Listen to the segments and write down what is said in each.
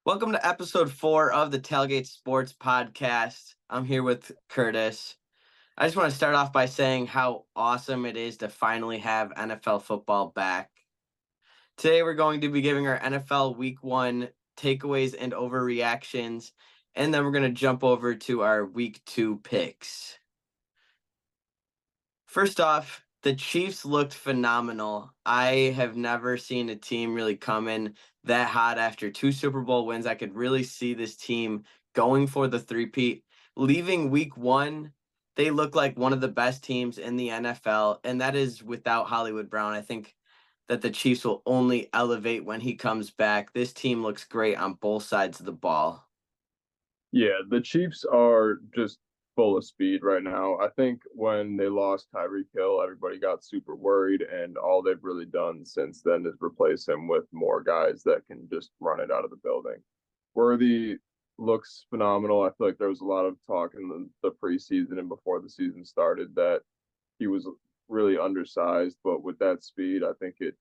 Welcome to episode 4 of the Tailgate Sports Podcast. I'm here with Curtis. I just want to start off by saying how awesome it is to finally have NFL football back. Today, we're going to be giving our NFL Week 1 takeaways and overreactions, and then we're going to jump over to our Week 2 picks. First off, the Chiefs looked phenomenal. I have never seen a team really come in that hot after 2 Super Bowl wins. I could really see this team going for the three-peat. Leaving week 1, they look like one of the best teams in the NFL, and that is without Hollywood Brown. I think that the Chiefs will only elevate when he comes back. This team looks great on both sides of the ball. Yeah, the Chiefs are just full of speed right now. I think when they lost Tyreek Hill, everybody got super worried, and all they've really done since then is replace him with more guys that can just run it out of the building. Worthy looks phenomenal. I feel like there was a lot of talk in the preseason and before the season started that he was really undersized, but with that speed, I think it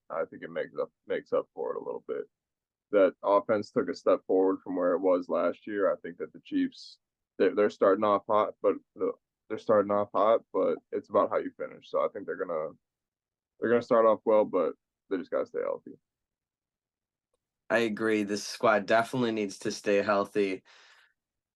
makes up for it a little bit. That offense took a step forward from where it was last year. I think that the Chiefs they're starting off hot, but they're starting off hot, but it's about how you finish. So I think they're gonna start off well, but they just gotta stay healthy. I agree. This squad definitely needs to stay healthy.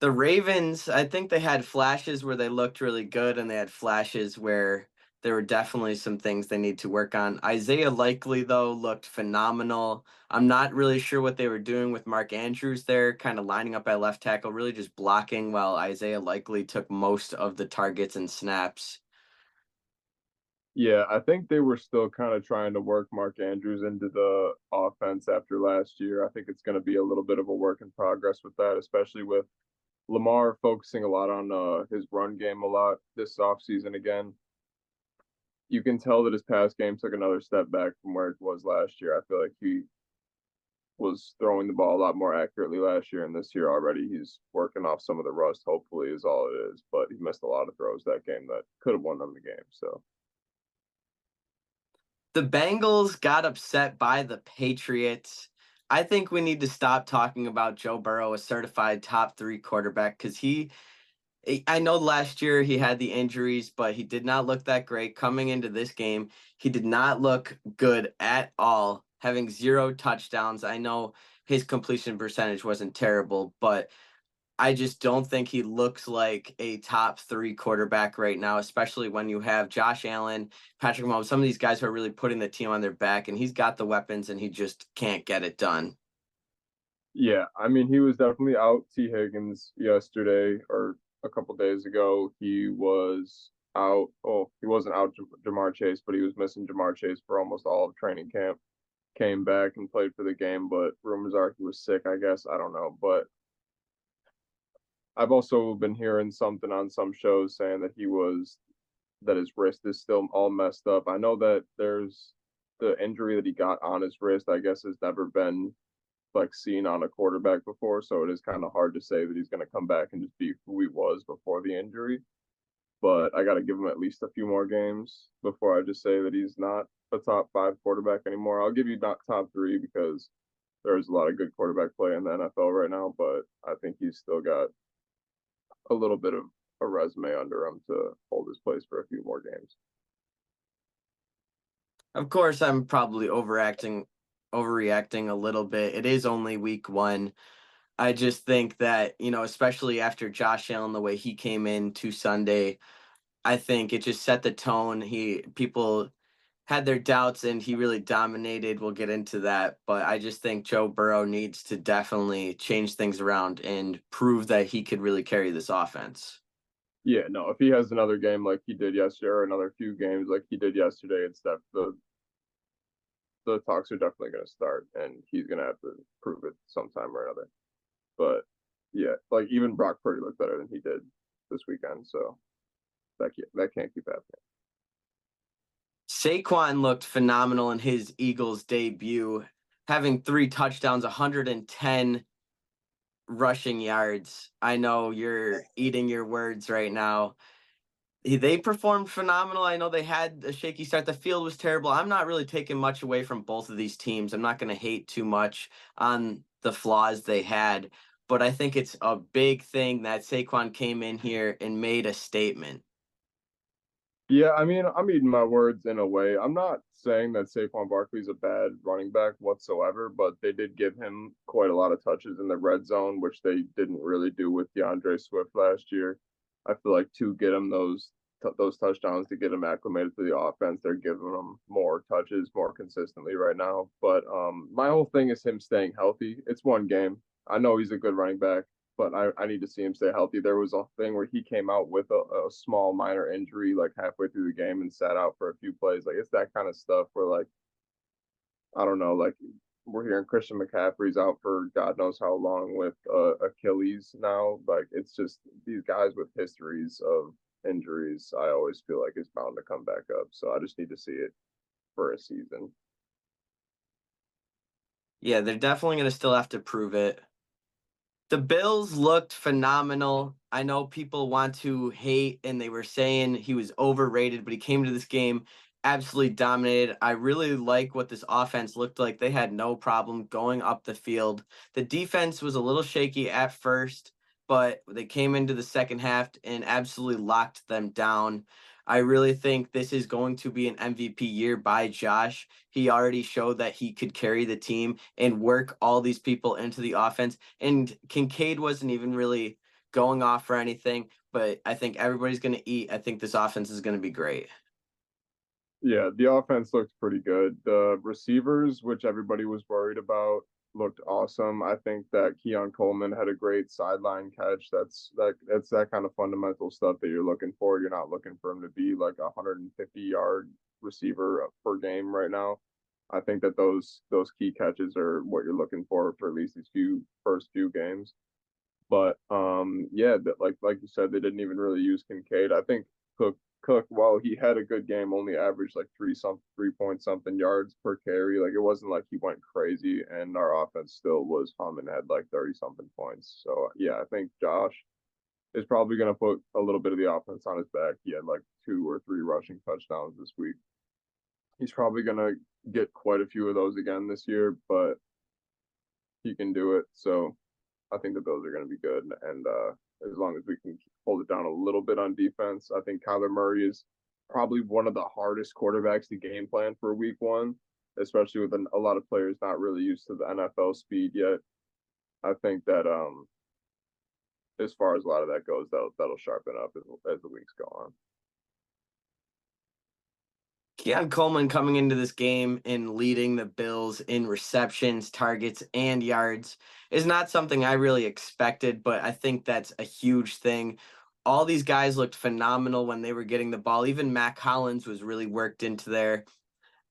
The Ravens, I think they had flashes where they looked really good, and they had flashes where there were definitely some things they need to work on. Isaiah Likely, though, looked phenomenal. I'm not really sure what they were doing with Mark Andrews there, kind of lining up at left tackle, really just blocking while Isaiah Likely took most of the targets and snaps. Yeah, I think they were still kind of trying to work Mark Andrews into the offense after last year. I think it's going to be a little bit of a work in progress with that, especially with Lamar focusing a lot on his run game a lot this offseason again. You can tell that his pass game took another step back from where it was last year. I feel like he was throwing the ball a lot more accurately last year, and this year already he's working off some of the rust, hopefully, is all it is. But he missed a lot of throws that game that could have won them the game. So, The Bengals got upset by the Patriots. I think we need to stop talking about Joe Burrow, a certified top 3 quarterback, because I know last year he had the injuries, but he did not look that great coming into this game. He did not look good at all, having 0 touchdowns. I know his completion percentage wasn't terrible, but I just don't think he looks like a top 3 quarterback right now, especially when you have Josh Allen, Patrick Mahomes, some of these guys who are really putting the team on their back, and he's got the weapons and he just can't get it done. yeah, I mean, he was definitely out T. Higgins yesterday or a couple days ago. He was out. Oh, he wasn't out Jamar Chase, but he was missing Jamar Chase for almost all of training camp. Came back and played for the game, but rumors are he was sick, I guess. I don't know. But I've also been hearing something on some shows saying that his wrist is still all messed up. I know that there's the injury that he got on his wrist, I guess, has never been like seen on a quarterback before. So it is kind of hard to say that he's going to come back and just be who he was before the injury. But I got to give him at least a few more games before I just say that he's not a top 5 quarterback anymore. I'll give you not top 3 because there's a lot of good quarterback play in the NFL right now, but I think he's still got a little bit of a resume under him to hold his place for a few more games. Of course, I'm probably overreacting a little bit. It is only week 1. I just think that, especially after Josh Allen, the way he came in to Sunday, I think it just set the tone. People had their doubts and he really dominated. We'll get into that, but I just think Joe Burrow needs to definitely change things around and prove that he could really carry this offense. Yeah, no, if he has another game like he did yesterday or another few games like he did yesterday, the talks are definitely going to start, and he's going to have to prove it sometime or another. But yeah, like even Brock Purdy looked better than he did this weekend, so that can't keep happening. Saquon looked phenomenal in his Eagles debut, having 3 touchdowns, 110 rushing yards. I know you're eating your words right now. They performed phenomenal. I know they had a shaky start. The field was terrible. I'm not really taking much away from both of these teams. I'm not going to hate too much on the flaws they had. But I think it's a big thing that Saquon came in here and made a statement. Yeah, I mean, I'm eating my words in a way. I'm not saying that Saquon Barkley's a bad running back whatsoever, but they did give him quite a lot of touches in the red zone, which they didn't really do with DeAndre Swift last year. I feel like to get him those touchdowns to get him acclimated to the offense, they're giving him more touches more consistently right now. But my whole thing is him staying healthy. It's one game. I know he's a good running back, but I need to see him stay healthy. There was a thing where he came out with a small minor injury like halfway through the game and sat out for a few plays. Like it's that kind of stuff where like I don't know, like we're hearing Christian McCaffrey's out for God knows how long with Achilles now. Like it's just these guys with histories of injuries. I always feel like it's bound to come back up. So I just need to see it for a season. Yeah, they're definitely going to still have to prove it. The Bills looked phenomenal. I know people want to hate, and they were saying he was overrated, but he came to this game absolutely dominated. I really like what this offense looked like. They had no problem going up the field. The defense was a little shaky at first, but they came into the second half and absolutely locked them down. I really think this is going to be an MVP year by Josh. He already showed that he could carry the team and work all these people into the offense. And Kincaid wasn't even really going off or anything, but I think everybody's going to eat. I think this offense is going to be great. Yeah, the offense looked pretty good. The receivers, which everybody was worried about, looked awesome. I think that Keon Coleman had a great sideline catch. That's that kind of fundamental stuff that you're looking for. You're not looking for him to be like a 150-yard receiver per game right now. I think that those key catches are what you're looking for at least these first few games. But yeah, that like you said, they didn't even really use Kincaid. I think Cook, while he had a good game, only averaged like 3 point something yards per carry. Like it wasn't like he went crazy, and our offense still was humming, had like 30 something points. So yeah, I think Josh is probably going to put a little bit of the offense on his back. He had like 2 or 3 rushing touchdowns this week. He's probably going to get quite a few of those again this year, but he can do it. So I think the Bills are going to be good, and as long as we can hold it down a little bit on defense, I think Kyler Murray is probably one of the hardest quarterbacks to game plan for Week 1, especially with a lot of players not really used to the NFL speed yet. I think that as far as a lot of that goes, that'll sharpen up as the weeks go on. Keon Coleman coming into this game and leading the Bills in receptions, targets, and yards is not something I really expected, but I think that's a huge thing. All these guys looked phenomenal when they were getting the ball. Even Mac Hollins was really worked into there.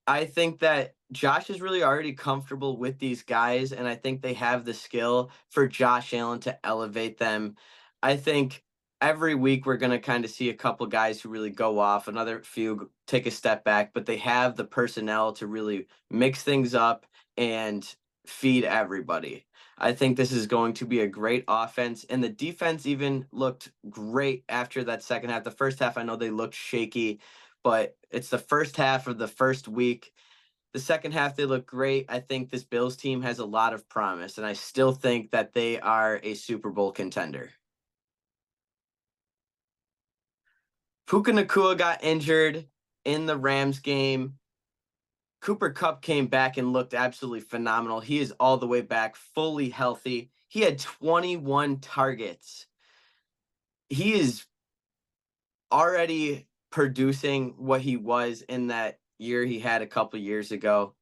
I think that Josh is really already comfortable with these guys, and I think they have the skill for Josh Allen to elevate them. I think every week we're going to kind of see a couple guys who really go off, another few take a step back, but they have the personnel to really mix things up and feed everybody. I think this is going to be a great offense, and the defense even looked great after that second half. The first half, I know they looked shaky, but it's the first half of the first week. The second half, they look great. I think this Bills team has a lot of promise, and I still think that they are a Super Bowl contender. Puka Nakua got injured in the Rams game. Cooper Kupp came back and looked absolutely phenomenal. He is all the way back, fully healthy. He had 21 targets. He is already producing what he was in that year he had a couple years ago,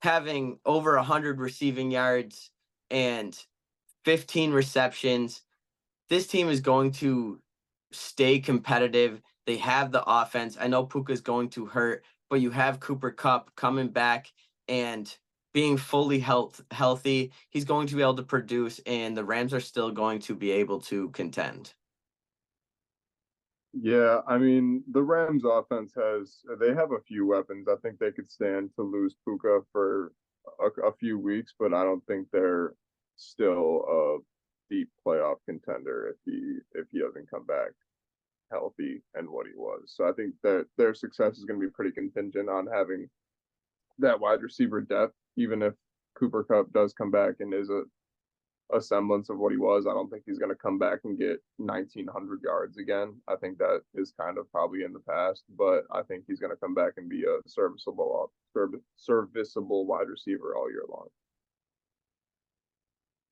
having over 100 receiving yards and 15 receptions. This team is going to stay competitive. They have the offense. I know Puka's going to hurt, but you have Cooper Kupp coming back and being fully healthy. He's going to be able to produce, and the Rams are still going to be able to contend. Yeah, I mean, the Rams offense they have a few weapons. I think they could stand to lose Puka for a few weeks, but I don't think they're still a deep playoff contender if he doesn't come back healthy and what he was. So I think that their success is going to be pretty contingent on having that wide receiver depth, even if Cooper Kupp does come back and is a a semblance of what he was. I don't think he's going to come back and get 1,900 yards again. I think that is kind of probably in the past, but I think he's going to come back and be a serviceable wide receiver all year long.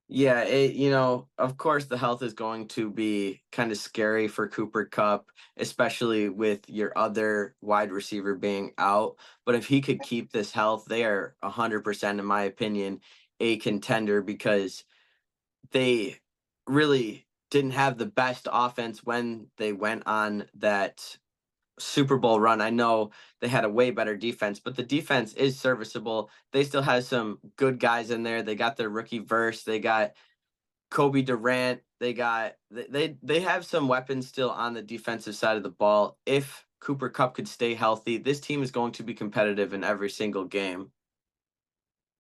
Yeah, of course, the health is going to be kind of scary for Cooper Cup, especially with your other wide receiver being out. But if he could keep this health, they are 100%, in my opinion, a contender because they really didn't have the best offense when they went on that Super Bowl run. I know they had a way better defense, but the defense is serviceable. They still have some good guys in there. They got their rookie verse. They got Kobe Durant. They have some weapons still on the defensive side of the ball. If Cooper Cup could stay healthy, this team is going to be competitive in every single game.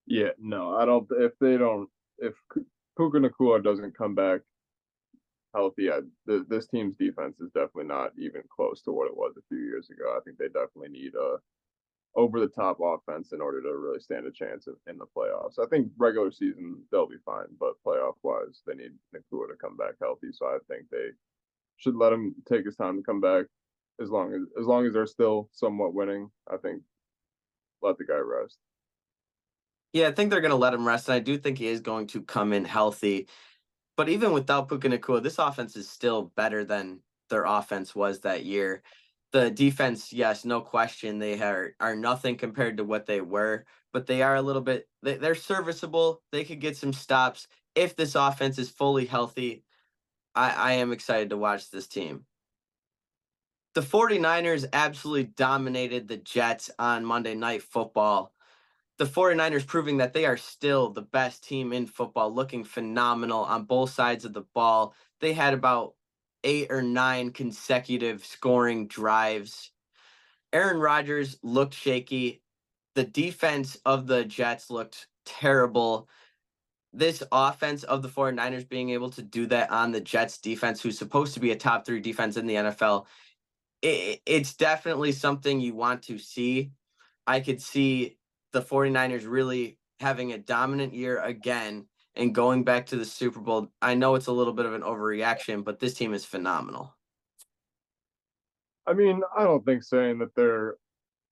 Yeah, no, I don't. If Puka Nakua doesn't come back healthy, this team's defense is definitely not even close to what it was a few years ago. I think they definitely need a over the top offense in order to really stand a chance in the playoffs. I think regular season they'll be fine, but playoff wise, they need Nakua to come back healthy. So I think they should let him take his time to come back as long as they're still somewhat winning. I think let the guy rest. Yeah, I think they're going to let him rest, and I do think he is going to come in healthy. But even without Puka Nacua, this offense is still better than their offense was that year. The defense, yes, no question, are nothing compared to what they were, but they are a little bit they're serviceable. They could get some stops if this offense is fully healthy. I am excited to watch this team. The 49ers absolutely dominated the Jets on Monday Night Football. The 49ers proving that they are still the best team in football, looking phenomenal on both sides of the ball. They had about 8 or 9 consecutive scoring drives. Aaron Rodgers looked shaky. The defense of the Jets looked terrible. This offense of the 49ers being able to do that on the Jets defense, who's supposed to be a top 3 defense in the NFL, it's definitely something you want to see. I could see the 49ers really having a dominant year again and going back to the Super Bowl. I know it's a little bit of an overreaction, but this team is phenomenal. I mean, I don't think saying that they're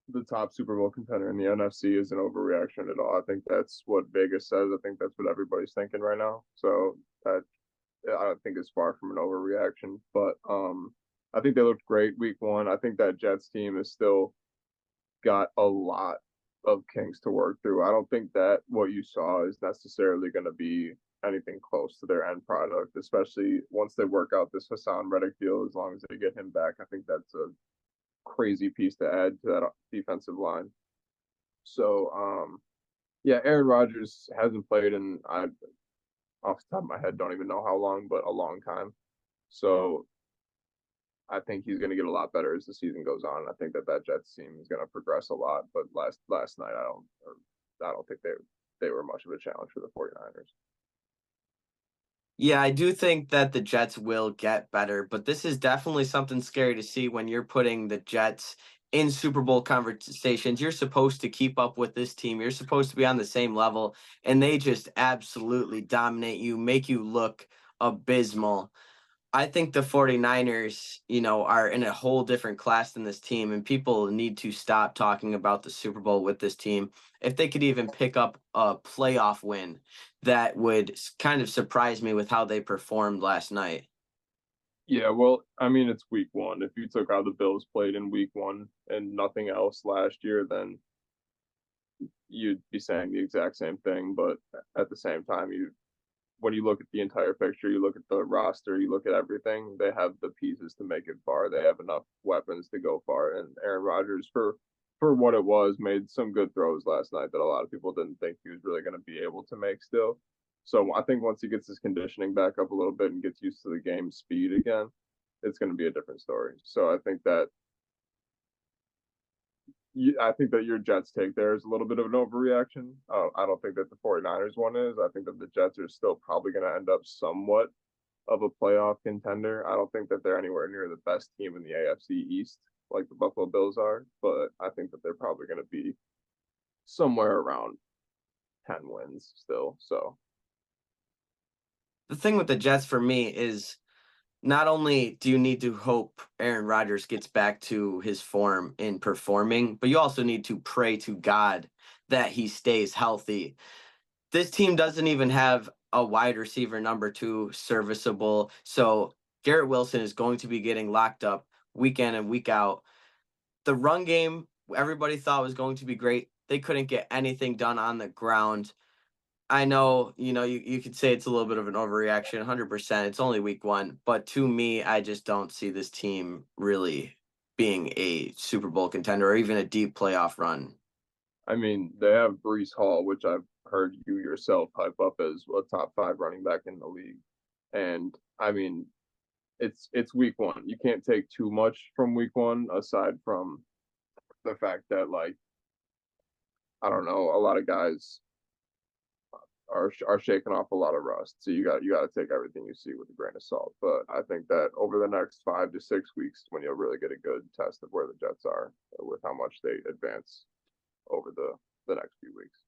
the top Super Bowl contender in the NFC is an overreaction at all. I think that's what Vegas says. I think that's what everybody's thinking right now. So that I don't think it's far from an overreaction. But I think they looked great week one. I think that Jets team is still got a lot of kinks to work through. I don't think that what you saw is necessarily going to be anything close to their end product, especially once they work out this Hassan Reddick deal. As long as they get him back, I think that's a crazy piece to add to that defensive line. So, yeah, Aaron Rodgers hasn't played in off the top of my head don't even know how long, but a long time. So I think he's going to get a lot better as the season goes on. I think that Jets team is going to progress a lot. But last night, I don't think they were much of a challenge for the 49ers. Yeah, I do think that the Jets will get better, but this is definitely something scary to see when you're putting the Jets in Super Bowl conversations. You're supposed to keep up with this team. You're supposed to be on the same level, and they just absolutely dominate you, make you look abysmal. I think the 49ers, are in a whole different class than this team, and people need to stop talking about the Super Bowl with this team. If they could even pick up a playoff win, that would kind of surprise me with how they performed last night. Yeah, well, I mean, it's week one. If you took how the Bills played in week one and nothing else last year, then you'd be saying the exact same thing. But at the same time, when you look at the entire picture, you look at the roster, you look at everything, they have the pieces to make it far. They have enough weapons to go far. And Aaron Rodgers, for what it was, made some good throws last night that a lot of people didn't think he was really going to be able to make still. So I think once he gets his conditioning back up a little bit and gets used to the game speed again, it's going to be a different story. So I think that your Jets take there is a little bit of an overreaction. I don't think that the 49ers one is. I think that the Jets are still probably going to end up somewhat of a playoff contender. I don't think that they're anywhere near the best team in the AFC East like the Buffalo Bills are, but I think that they're probably going to be somewhere around 10 wins still. So the thing with the Jets for me is not only do you need to hope Aaron Rodgers gets back to his form in performing, but you also need to pray to God that he stays healthy. This team doesn't even have a wide receiver number two serviceable. So Garrett Wilson is going to be getting locked up week in and week out. The run game, everybody thought was going to be great. They couldn't get anything done on the ground. I know, you could say it's a little bit of an overreaction, 100%. It's only week one. But to me, I just don't see this team really being a Super Bowl contender or even a deep playoff run. I mean, they have Brees Hall, which I've heard you yourself hype up as a top five running back in the league. And I mean, it's week one. You can't take too much from week one aside from the fact that like I don't know, a lot of guys are shaking off a lot of rust. So you got to take everything you see with a grain of salt. But I think that over the next 5 to 6 weeks, when you'll really get a good test of where the Jets are with how much they advance over the next few weeks.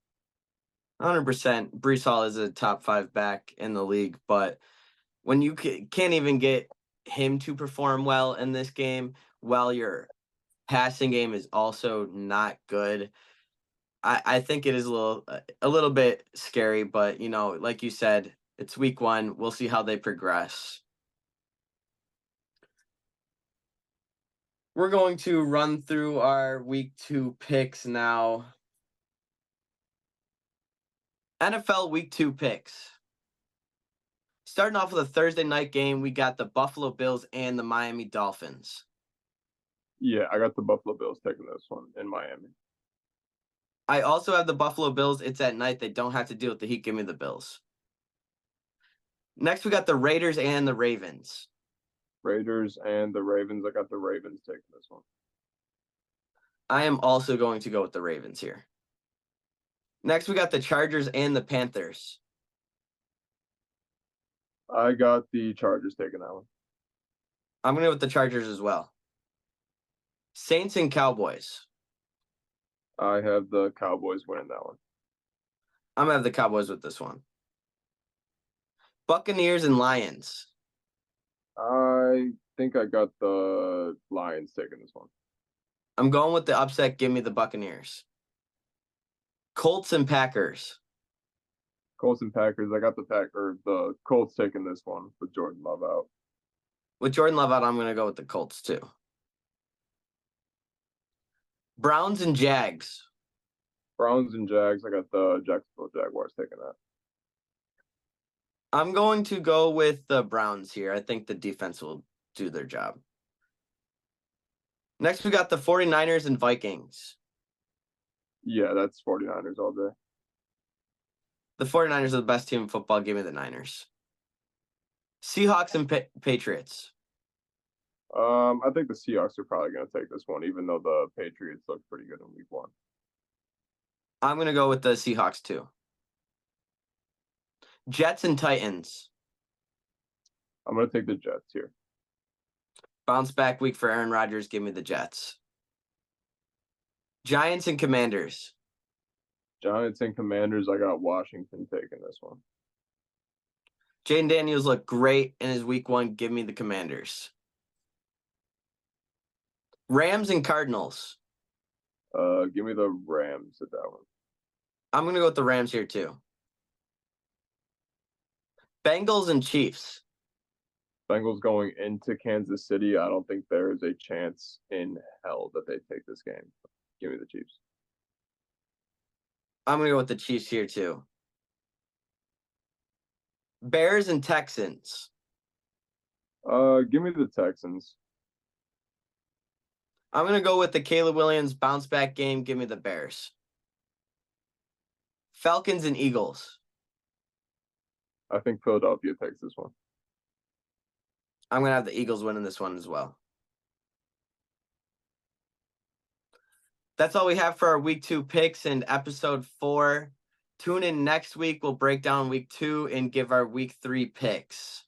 100%. Brees Hall is a top five back in the league, but when you can't even get him to perform well in this game, while your passing game is also not good, I think it is a little bit scary. But like you said, it's week one. We'll see how they progress. We're going to run through our week two picks now. NFL week two picks. Starting off with a Thursday night game, we got the Buffalo Bills and the Miami Dolphins. Yeah, I got the Buffalo Bills taking this one in Miami. I also have the Buffalo Bills. It's at night. They don't have to deal with the heat. Give me the Bills. Next, we got the Raiders and the Ravens. Raiders and the Ravens. I got the Ravens taking this one. I am also going to go with the Ravens here. Next, we got the Chargers and the Panthers. I got the Chargers taking that one. I'm going to go with the Chargers as well. Saints and Cowboys. I have the Cowboys winning that one. I'm going to have the Cowboys with this one. Buccaneers and Lions. I think I got the Lions taking this one. I'm going with the upset. Give me the Buccaneers. Colts and Packers. Colts and Packers. I got the Colts taking this one with Jordan Love out. With Jordan Love out, I'm going to go with the Colts too. Browns and Jags. Browns and Jags. I got the Jacksonville Jaguars taking that. I'm going to go with the Browns here. I think the defense will do their job. Next, we got the 49ers and Vikings. Yeah, that's 49ers all day. The 49ers are the best team in football. Give me the Niners. Seahawks and Patriots. I think the Seahawks are probably going to take this one, even though the Patriots look pretty good in week one. I'm going to go with the Seahawks too. Jets and Titans. I'm going to take the Jets here. Bounce back week for Aaron Rodgers. Give me the Jets. Giants and Commanders. Giants and Commanders. I got Washington taking this one. Jaden Daniels looked great in his week one. Give me the Commanders. Rams and Cardinals. Give me the Rams at that one. I'm going to go with the Rams here too. Bengals and Chiefs. Bengals going into Kansas City. I don't think there is a chance in hell that they take this game. Give me the Chiefs. I'm going to go with the Chiefs here too. Bears and Texans. Give me the Texans. I'm going to go with the Caleb Williams bounce back game. Give me the Bears. Falcons and Eagles. I think Philadelphia takes this one. I'm going to have the Eagles winning this one as well. That's all we have for our week two picks and episode 4. Tune in next week. We'll break down week 2 and give our week 3 picks.